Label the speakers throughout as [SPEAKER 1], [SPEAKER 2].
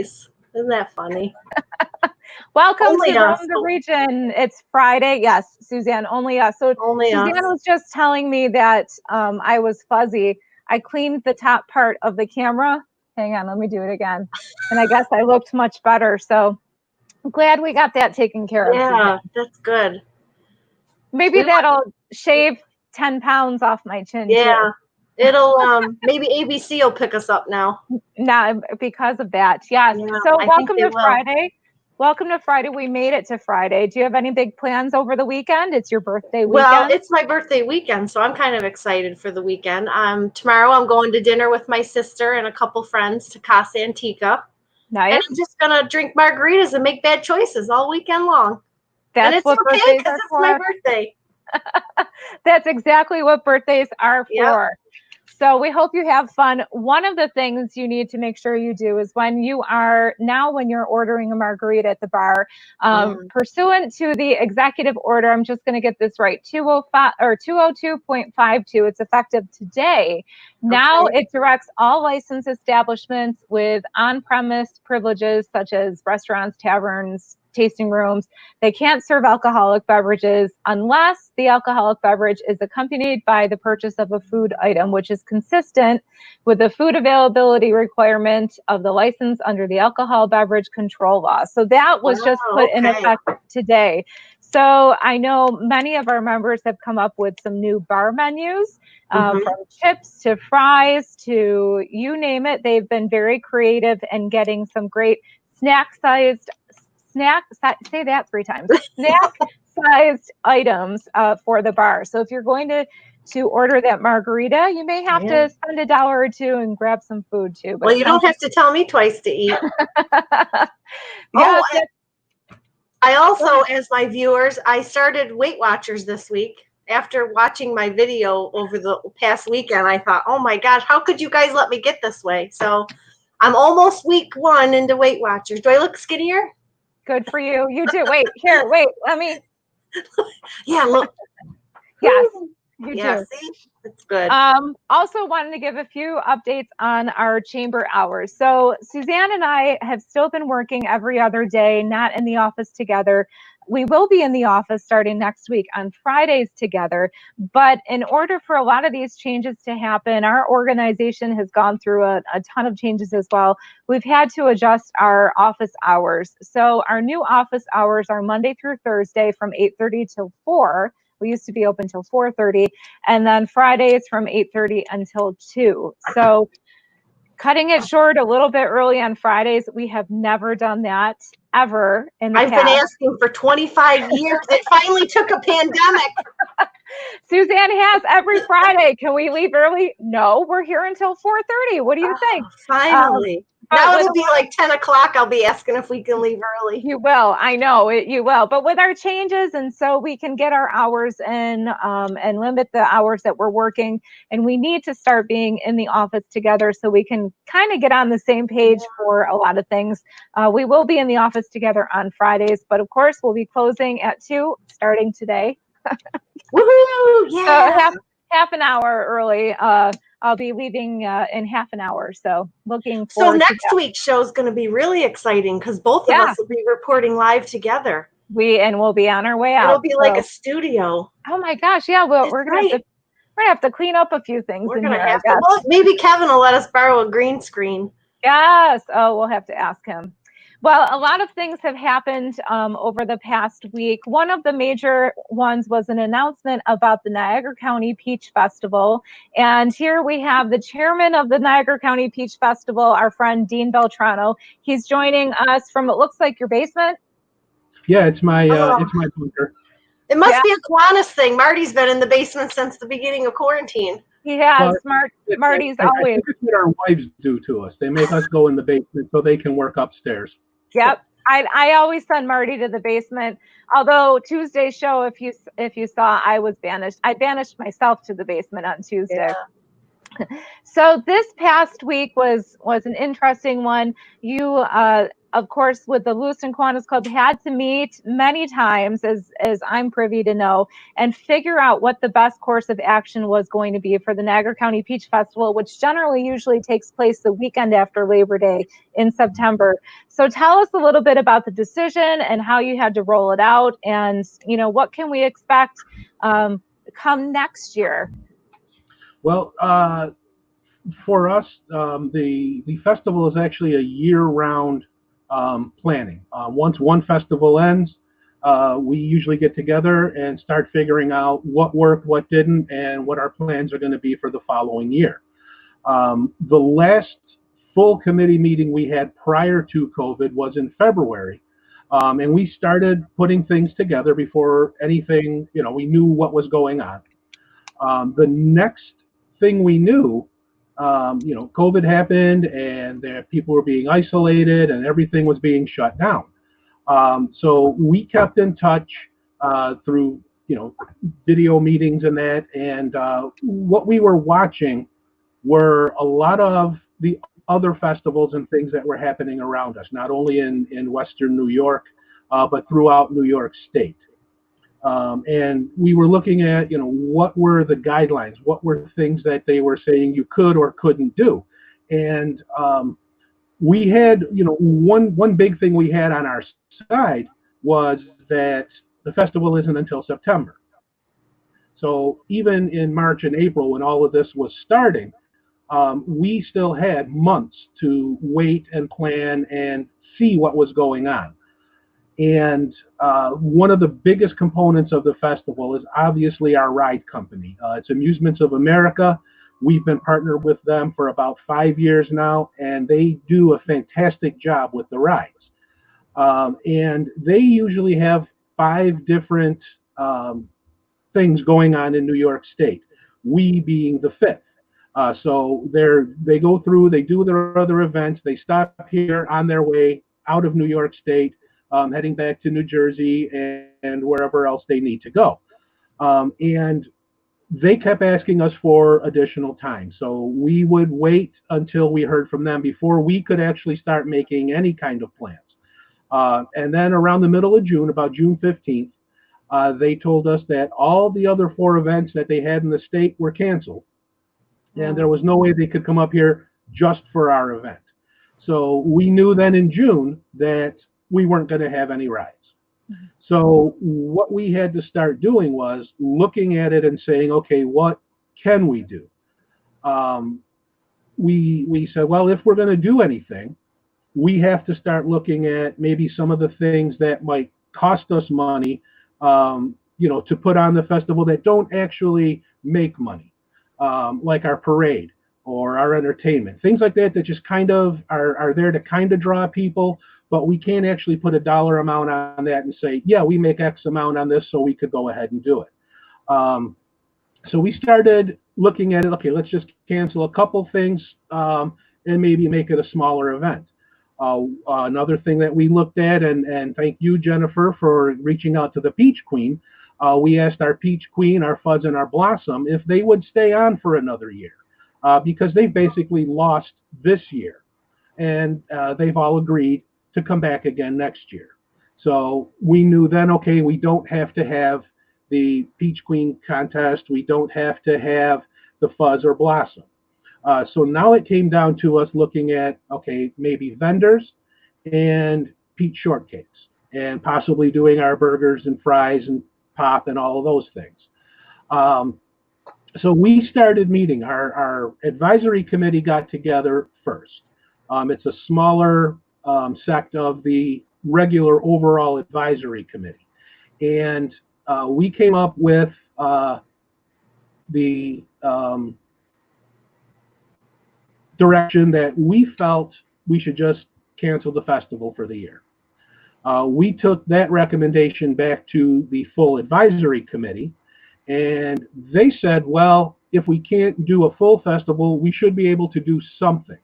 [SPEAKER 1] birthdays. Isn't that funny?
[SPEAKER 2] Welcome
[SPEAKER 1] Only
[SPEAKER 2] to
[SPEAKER 1] us.
[SPEAKER 2] Roam the Region. It's Friday. Yes, Suzanne, only us. So
[SPEAKER 1] Only
[SPEAKER 2] Suzanne
[SPEAKER 1] us.
[SPEAKER 2] was just telling me that I was fuzzy. I cleaned the top part of the camera. Hang on, let me do it again. And I guess I looked much better. So I'm glad we got that taken care of.
[SPEAKER 1] Yeah,
[SPEAKER 2] Suzanne.
[SPEAKER 1] that's good.
[SPEAKER 2] Maybe that'll shave 10 pounds off my chin
[SPEAKER 1] Yeah.
[SPEAKER 2] too.
[SPEAKER 1] It'll maybe ABC will pick us up now.
[SPEAKER 2] No, because of that. Yes.
[SPEAKER 1] Yeah,
[SPEAKER 2] So
[SPEAKER 1] I think
[SPEAKER 2] welcome
[SPEAKER 1] they
[SPEAKER 2] to
[SPEAKER 1] will.
[SPEAKER 2] Friday. Welcome to Friday. We made it to Friday. Do you have any big plans over the weekend? It's your birthday weekend.
[SPEAKER 1] Well, it's my birthday weekend, so I'm kind of excited for the weekend. Tomorrow I'm going to dinner with my sister and a couple friends to Casa Antica.
[SPEAKER 2] Nice.
[SPEAKER 1] And I'm just gonna drink margaritas and make bad choices all weekend long.
[SPEAKER 2] That's
[SPEAKER 1] and it's
[SPEAKER 2] what
[SPEAKER 1] okay
[SPEAKER 2] birthdays
[SPEAKER 1] because
[SPEAKER 2] are
[SPEAKER 1] it's
[SPEAKER 2] for.
[SPEAKER 1] my birthday.
[SPEAKER 2] That's exactly what birthdays are
[SPEAKER 1] Yep.
[SPEAKER 2] for. So we hope you have fun. One of the things you need to make sure you do is when you're ordering a margarita at the bar, pursuant to the executive order, I'm just going to get this right, 205 or 202.52, it's effective today. Now it directs all licensed establishments with on-premise privileges such as restaurants, taverns, tasting rooms. They can't serve alcoholic beverages unless the alcoholic beverage is accompanied by the purchase of a food item, which is consistent with the food availability requirement of the license under the Alcohol Beverage Control Law. So that was just put in effect today. So I know many of our members have come up with some new bar menus, from chips to fries to you name it. They've been very creative and getting some great snack-sized items for the bar. So if you're going to order that margarita, you may have to spend $1 or $2 and grab some food too. But
[SPEAKER 1] well, you don't have to tell me twice to eat. I also, as my viewers, I started Weight Watchers this week. After watching my video over the past weekend, I thought, oh my gosh, how could you guys let me get this way? So I'm almost week 1 into Weight Watchers. Do I look skinnier?
[SPEAKER 2] Good for you. You do. Wait, let me.
[SPEAKER 1] Yeah, look.
[SPEAKER 2] Yes, you do.
[SPEAKER 1] See? That's good.
[SPEAKER 2] Also wanted to give a few updates on our chamber hours. So Suzanne and I have still been working every other day, not in the office together. We will be in the office starting next week on Fridays together. But in order for a lot of these changes to happen, our organization has gone through a ton of changes as well. We've had to adjust our office hours. So our new office hours are Monday through Thursday from 8:30 till 4. We used to be open till 4:30, and then Fridays from 8:30 until 2. So cutting it short a little bit early on Fridays, we have never done that ever in the past.
[SPEAKER 1] I've been asking for 25 years. It finally took a pandemic.
[SPEAKER 2] Suzanne has every Friday. Can we leave early? No, we're here until 4:30. What do you think?
[SPEAKER 1] Finally. Now it'll be like 10 o'clock. I'll be asking if we can leave early.
[SPEAKER 2] You will. I know you will. But with our changes, and so we can get our hours in and limit the hours that we're working. And we need to start being in the office together so we can kind of get on the same page for a lot of things. We will be in the office together on Fridays, but of course we'll be closing at 2 starting today.
[SPEAKER 1] Woohoo! Yeah.
[SPEAKER 2] So half an hour early. I'll be leaving in half an hour. So looking forward.
[SPEAKER 1] So next week's show is going to be really exciting because both of us will be reporting live together.
[SPEAKER 2] We'll be on our way out.
[SPEAKER 1] It'll be like a studio.
[SPEAKER 2] Oh my gosh! Yeah, we're gonna have to clean up a few things.
[SPEAKER 1] We're gonna have to. Well, maybe Kevin will let us borrow a green screen.
[SPEAKER 2] Yes. Oh, we'll have to ask him. Well, a lot of things have happened over the past week. One of the major ones was an announcement about the Niagara County Peach Festival. And here we have the chairman of the Niagara County Peach Festival, our friend Dean Beltrano. He's joining us from, it looks like, your basement.
[SPEAKER 3] Yeah, it's my bunker.
[SPEAKER 1] It must be a Kiwanis thing. Marty's been in the basement since the beginning of quarantine.
[SPEAKER 2] He has. Marty's always.
[SPEAKER 3] I think it's what our wives do to us. They make us go in the basement so they can work upstairs.
[SPEAKER 2] Yep. I always send Marty to the basement. Although Tuesday's show, if you saw, I was banished. I banished myself to the basement on Tuesday. Yeah. So this past week was an interesting one. You of course, with the Lewiston Kiwanis Club, had to meet many times, as I'm privy to know, and figure out what the best course of action was going to be for the Niagara County Peach Festival, which generally usually takes place the weekend after Labor Day in September. So tell us a little bit about the decision and how you had to roll it out, and what can we expect come next year?
[SPEAKER 3] Well, for us, the festival is actually a year-round planning. Once one festival ends, we usually get together and start figuring out what worked, what didn't, and what our plans are going to be for the following year. The last full committee meeting we had prior to COVID was in February, and we started putting things together before anything, we knew what was going on. The next thing we knew, COVID happened, and people were being isolated, and everything was being shut down. So we kept in touch through, video meetings and that. And what we were watching were a lot of the other festivals and things that were happening around us, not only in Western New York, but throughout New York State. And we were looking at, what were the guidelines? What were things that they were saying you could or couldn't do? And we had, one big thing we had on our side was that the festival isn't until September. So even in March and April, when all of this was starting, we still had months to wait and plan and see what was going on. And one of the biggest components of the festival is obviously our ride company. It's Amusements of America. We've been partnered with them for about 5 years now, and they do a fantastic job with the rides. And they usually have 5 different things going on in New York State, we being the 5th. So they go through, they do their other events, they stop here on their way out of New York State, heading back to New Jersey and wherever else they need to go. And they kept asking us for additional time. So we would wait until we heard from them before we could actually start making any kind of plans. And then around the middle of June, about June 15th, they told us that all the other 4 events that they had in the state were canceled. And there was no way they could come up here just for our event. So we knew then in June that we weren't going to have any rides. So what we had to start doing was looking at it and saying, okay, what can we do? We said, well, if we're going to do anything, we have to start looking at maybe some of the things that might cost us money, to put on the festival that don't actually make money, like our parade or our entertainment, things like that just kind of are there to kind of draw people, but we can't actually put a dollar amount on that and say, yeah, we make X amount on this, so we could go ahead and do it. So we started looking at it, okay, let's just cancel a couple things and maybe make it a smaller event. Another thing that we looked at, and thank you, Jennifer, for reaching out to the Peach Queen. We asked our Peach Queen, our Fuzz, and our Blossom if they would stay on for another year, because they basically lost this year. And they've all agreed to come back again next year. So we knew then, okay, we don't have to have the Peach Queen contest. We don't have to have the Fuzz or Blossom. So now it came down to us looking at, okay, maybe vendors and peach shortcakes, and possibly doing our burgers and fries and pop and all of those things. So we started meeting. Our advisory committee got together first. It's a smaller sect of the regular overall advisory committee. And we came up with the direction that we felt we should just cancel the festival for the year. We took that recommendation back to the full advisory committee, and they said, well, if we can't do a full festival, we should be able to do something.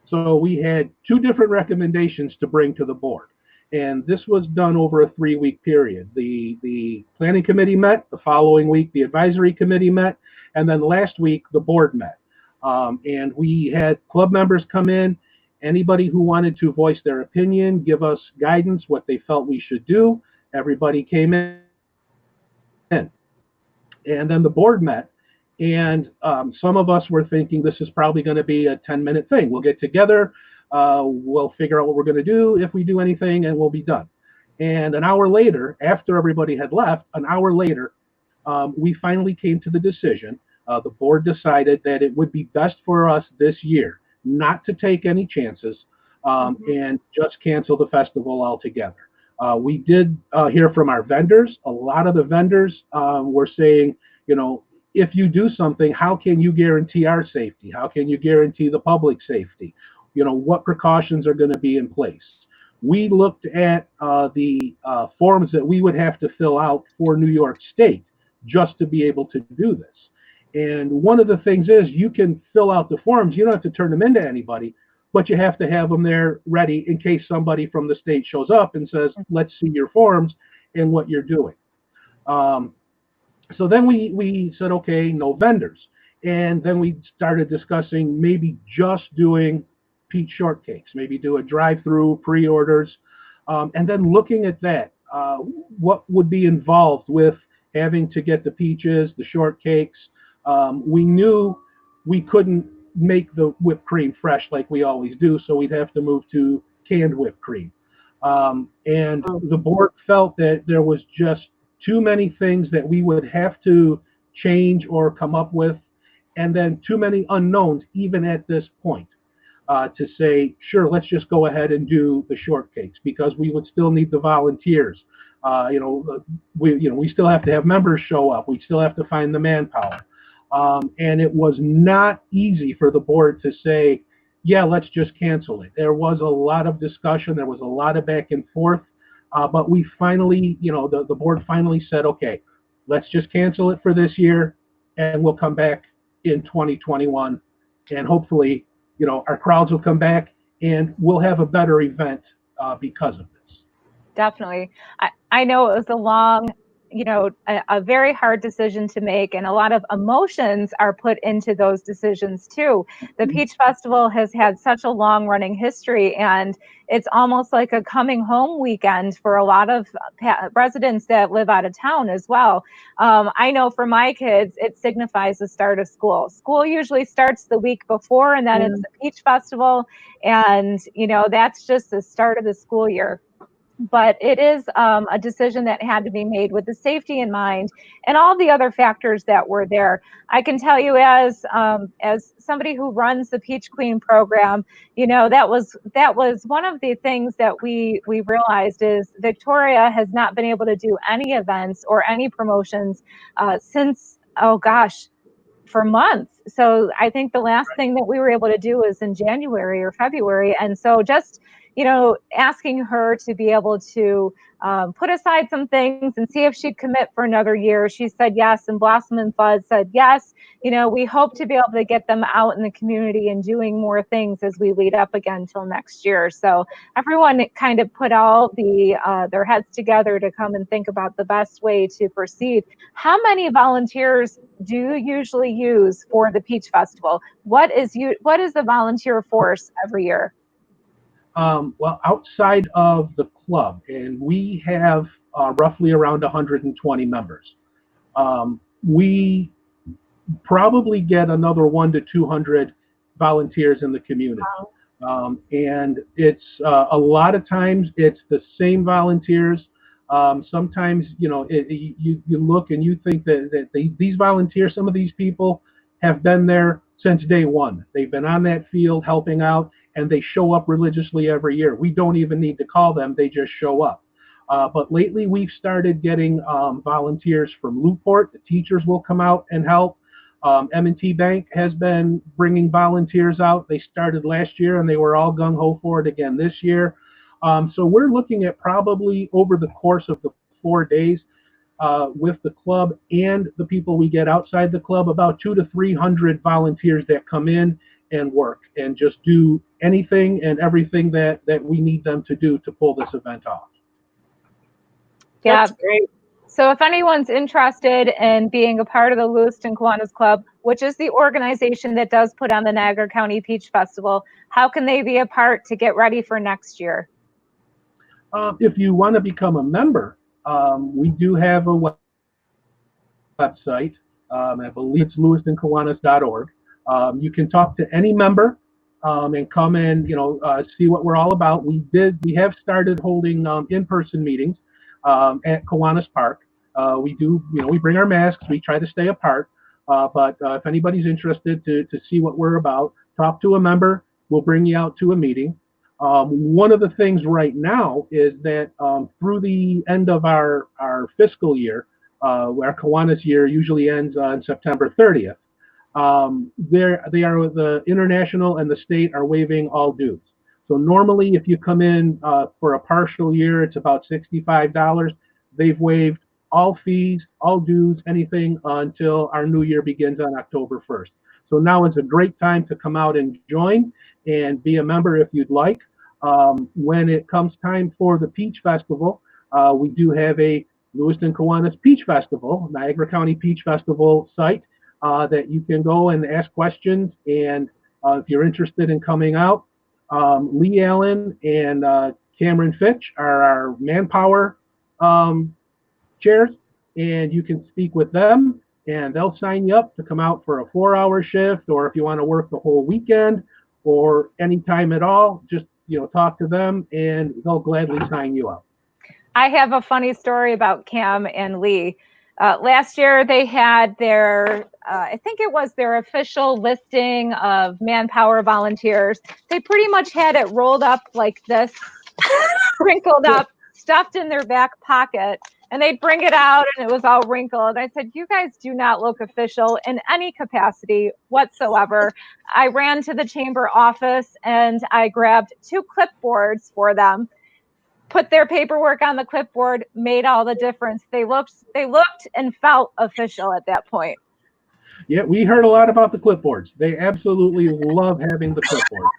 [SPEAKER 3] So we had 2 different recommendations to bring to the board. And this was done over a 3-week period. The planning committee met, the following week the advisory committee met, and then last week the board met. And we had club members come in Anybody who wanted to voice their opinion, give us guidance, what they felt we should do, everybody came in. And then the board met, and some of us were thinking this is probably going to be a 10-minute thing. We'll get together, we'll figure out what we're going to do, if we do anything, and we'll be done. And an hour later, after everybody had left, an hour later, we finally came to the decision. The board decided that it would be best for us this year not to take any chances and just cancel the festival altogether. We did hear from our vendors. A lot of the vendors were saying, you know, if you do something, how can you guarantee our safety? How can you guarantee the public safety? You know, what precautions are going to be in place? We looked at the forms that we would have to fill out for New York State just to be able to do this. And one of the things is you can fill out the forms. You don't have to turn them into anybody, but you have to have them there ready in case somebody from the state shows up and says, let's see your forms and what you're doing. So then we said, okay, no vendors. And then we started discussing maybe just doing peach shortcakes, maybe do a drive-through pre-orders. And then looking at that, what would be involved with having to get the peaches, the shortcakes. We knew we couldn't make the whipped cream fresh like we always do, so we'd have to move to canned whipped cream. And the board felt that there was just too many things that we would have to change or come up with, and then too many unknowns even at this point to say, sure, let's just go ahead and do the shortcakes, because we would still need the volunteers. We still have to have members show up. We still have to find the manpower. And it was not easy for the board to say, yeah, let's just cancel it. There was a lot of discussion. There was a lot of back and forth. But we finally, the board finally said, okay, let's just cancel it for this year, and we'll come back in 2021. And hopefully, our crowds will come back, and we'll have a better event because of this.
[SPEAKER 2] Definitely. I know it was a long, a very hard decision to make, and a lot of emotions are put into those decisions too. The Peach Festival has had such a long running history, and it's almost like a coming home weekend for a lot of residents that live out of town as well. I know for my kids, it signifies the start of school. School usually starts the week before, and then it's the Peach Festival, and that's just the start of the school year. But it is a decision that had to be made with the safety in mind and all the other factors that were there. I can tell you, as somebody who runs the Peach Queen program, that was one of the things that we realized is Victoria has not been able to do any events or any promotions since, for months. So I think the last thing that we were able to do was in January or February. And so just asking her to be able to put aside some things and see if she'd commit for another year. She said yes, and Blossom and Fuzz said yes. We hope to be able to get them out in the community and doing more things as we lead up again till next year. So everyone kind of put all their heads together to come and think about the best way to proceed. How many volunteers do you usually use for the Peach Festival? What is the volunteer force every year?
[SPEAKER 3] Well, outside of the club, and we have roughly around 120 members. We probably get another 100 to 200 volunteers in the community. Wow. And it's a lot of times it's the same volunteers. Sometimes, you look and you think that these volunteers, some of these people have been there since day one. They've been on that field helping out, and they show up religiously every year. We don't even need to call them, they just show up. But lately we've started getting volunteers from Newport. The teachers will come out and help. M&T Bank has been bringing volunteers out. They started last year and they were all gung-ho for it again this year. So we're looking at probably over the course of the 4 days with the club and the people we get outside the club, about 200 to 300 volunteers that come in and work and just do anything and everything that we need them to do to pull this event off.
[SPEAKER 2] Yeah,
[SPEAKER 1] that's great.
[SPEAKER 2] So if anyone's interested in being a part of the Lewiston Kiwanis Club, which is the organization that does put on the Niagara County Peach Festival, how can they be a part to get ready for next year?
[SPEAKER 3] If you want to become a member, we do have a website. I believe it's lewistonkiwanis.org. You can talk to any member and come and see what we're all about. We have started holding in-person meetings at Kiwanis Park. We bring our masks. We try to stay apart. But if anybody's interested to see what we're about, talk to a member. We'll bring you out to a meeting. One of the things right now is that through the end of our fiscal year, our Kiwanis year usually ends on September 30th. The international and the state are waiving all dues. So normally, if you come in for a partial year, it's about $65. They've waived all fees, all dues, anything until our new year begins on October 1st. So now is a great time to come out and join and be a member if you'd like. When it comes time for the Peach Festival, we do have a Lewiston Kiwanis Peach Festival, Niagara County Peach Festival site that you can go and ask questions. And if you're interested in coming out, Lee Allen and Cameron Fitch are our manpower chairs, and you can speak with them and they'll sign you up to come out for a 4-hour shift, or if you want to work the whole weekend or any time at all, just talk to them and they'll gladly sign you up.
[SPEAKER 2] I have a funny story about Cam and Lee. Last year they had their, I think it was their official listing of manpower volunteers. They pretty much had it rolled up like this, wrinkled up, stuffed in their back pocket, and they'd bring it out and it was all wrinkled. I said, you guys do not look official in any capacity whatsoever. I ran to the chamber office and I grabbed 2 clipboards for them, put their paperwork on the clipboard, made all the difference. They looked and felt official at that point.
[SPEAKER 3] Yeah, we heard a lot about the clipboards. They absolutely love having the clipboard.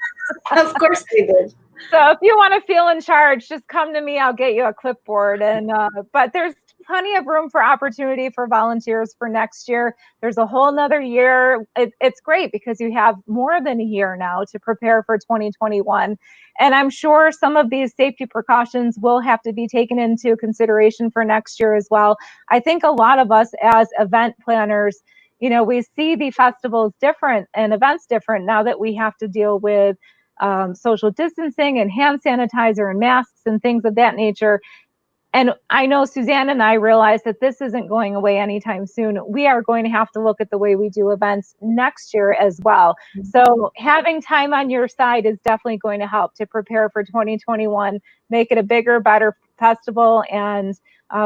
[SPEAKER 1] Of course they did.
[SPEAKER 2] So if you want to feel in charge, just come to me. I'll get you a clipboard. And but there's plenty of room for opportunity for volunteers for next year. There's a whole nother year. It's great because you have more than a year now to prepare for 2021. And I'm sure some of these safety precautions will have to be taken into consideration for next year as well. I think a lot of us as event planners, we see the festivals different and events different now that we have to deal with social distancing and hand sanitizer and masks and things of that nature. And I know Suzanne and I realize that this isn't going away anytime soon. We are going to have to look at the way we do events next year as well. So having time on your side is definitely going to help to prepare for 2021, make it a bigger, better festival. And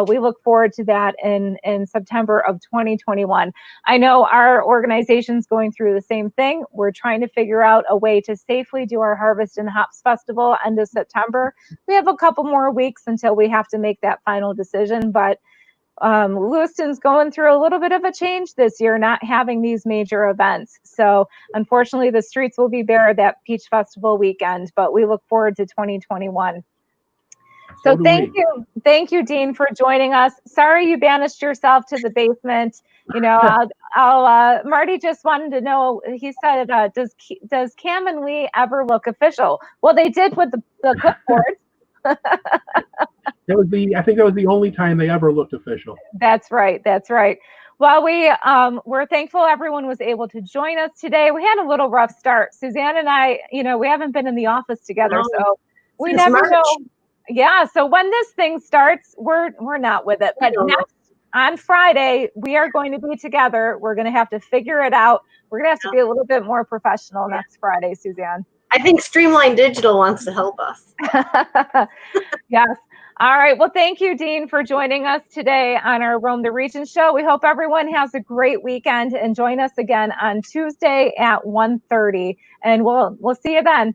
[SPEAKER 2] we look forward to that in September of 2021. I know our organization's going through the same thing. We're trying to figure out a way to safely do our Harvest and Hops Festival end of September. We have a couple more weeks until we have to make that final decision, but Lewiston's going through a little bit of a change this year, not having these major events. So unfortunately, the streets will be bare that Peach Festival weekend, but we look forward to 2021. So thank you, Dean, for joining us. Sorry you banished yourself to the basement. Marty just wanted to know. He said, "Does Cam and Lee ever look official?" Well, they did with the clipboards.
[SPEAKER 3] I think that was the only time they ever looked official.
[SPEAKER 2] That's right. Well, we're thankful everyone was able to join us today. We had a little rough start. Suzanne and I, we haven't been in the office together, so we never know. Yeah, so when this thing starts, we're not with it. But next on Friday, we are going to be together. We're going to have to figure it out. We're going to have to be a little bit more professional next Friday, Suzanne.
[SPEAKER 1] I think Streamline Digital wants to help us.
[SPEAKER 2] Yes. All right. Well, thank you, Dean, for joining us today on our Roam the Region show. We hope everyone has a great weekend and join us again on Tuesday at 1:30. And we'll see you then.